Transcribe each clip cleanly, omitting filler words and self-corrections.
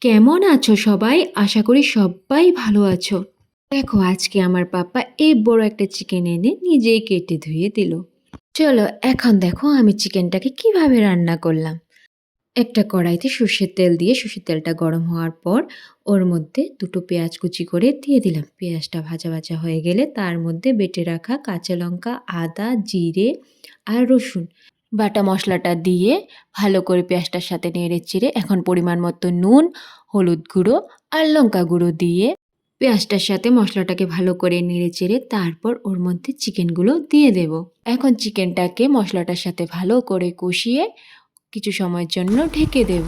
কেমন আছো সবাই? আশা করি সব্বাই ভালো আছো। দেখো আজকে আমার পাপা এই বড় একটা চিকেন এনে নিজেই কেটে ধুয়ে দিল। চলো এখন দেখো আমি চিকেনটাকে কিভাবে রান্না করলাম। একটা কড়াইতে সর্ষের তেল দিয়ে সর্ষের তেলটা গরম হওয়ার পর ওর মধ্যে দুটো পেঁয়াজ কুচি করে দিয়ে দিলাম। পেঁয়াজটা ভাজা ভাজা হয়ে গেলে তার মধ্যে বেটে রাখা কাঁচা লঙ্কা, আদা, জিরে আর রসুন বাটা মশলাটা দিয়ে ভালো করে পেঁয়াজটার সাথে নেড়ে চেড়ে এখন পরিমাণ মতো নুন, হলুদ গুঁড়ো আর লঙ্কা গুঁড়ো দিয়ে পেঁয়াজটার সাথে মশলাটাকে ভালো করে নেড়ে চেড়ে তারপর ওর মধ্যে চিকেনগুলো দিয়ে দেব। এখন চিকেনটাকে মশলাটার সাথে ভালো করে কষিয়ে কিছু সময়ের জন্য ঢেকে দেব।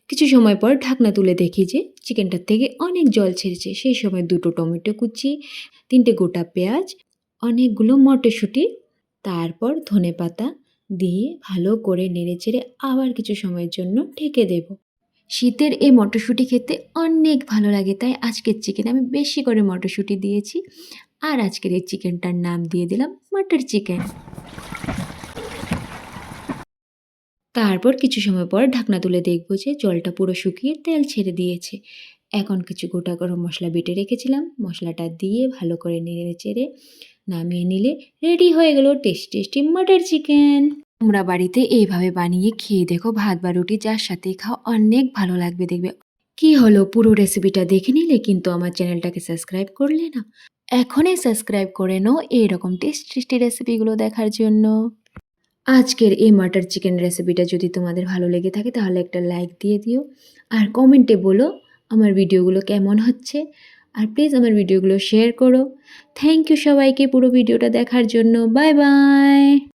কিছু সময় পর ঢাকনা তুলে দেখি যে চিকেনটার থেকে অনেক জল ছেড়েছে। সেই সময় দুটো টমেটো কুচি, 3টে গোটা পেঁয়াজ, অনেকগুলো মটরশুঁটি, তারপর ধনেপাতা দিয়ে ভালো করে নেড়েচেড়ে আবার কিছু সময়ের জন্য ঢেকে দেব। শীতের এই মটরশুঁটি খেতে অনেক ভালো লাগে, তাই আজকের চিকেন আমি বেশি করে মটরশুঁটি দিয়েছি। আর আজকের এই চিকেনটার নাম দিয়ে দিলাম মাটার চিকেন। তারপর কিছু সময় পর ঢাকনা তুলে দেখব যে জলটা পুরো শুকিয়ে তেল ছেড়ে দিয়েছে। এখন কিছু গোটা গরম মশলা বেটে রেখেছিলাম, মশলাটা দিয়ে ভালো করে নেড়ে চেড়ে নামিয়ে নিলে রেডি হয়ে গেল টেস্টি টেস্টি মাটার চিকেন। তোমরা বাড়িতে এইভাবে বানিয়ে খেয়ে দেখো, ভাত বা রুটি যার সাথেই খাও অনেক ভালো লাগবে দেখবে। কি হলো, পুরো রেসিপিটা দেখে নিলে কিন্তু আমার চ্যানেলটাকে সাবস্ক্রাইব করলে না? এখনই সাবস্ক্রাইব করে নাও এরকম টেস্টি টেস্টি রেসিপিগুলো দেখার জন্য। আজকের এই মাটার চিকেন রেসিপিটা যদি তোমাদের ভালো লেগে থাকে তাহলে একটা লাইক দিয়ে দিও আর কমেন্টে বলো আমার ভিডিওগুলো কেমন হচ্ছে। আর প্লিজ আমার ভিডিওগুলো শেয়ার করো। থ্যাংক ইউ সবাইকে পুরো ভিডিওটা দেখার জন্য। Bye bye.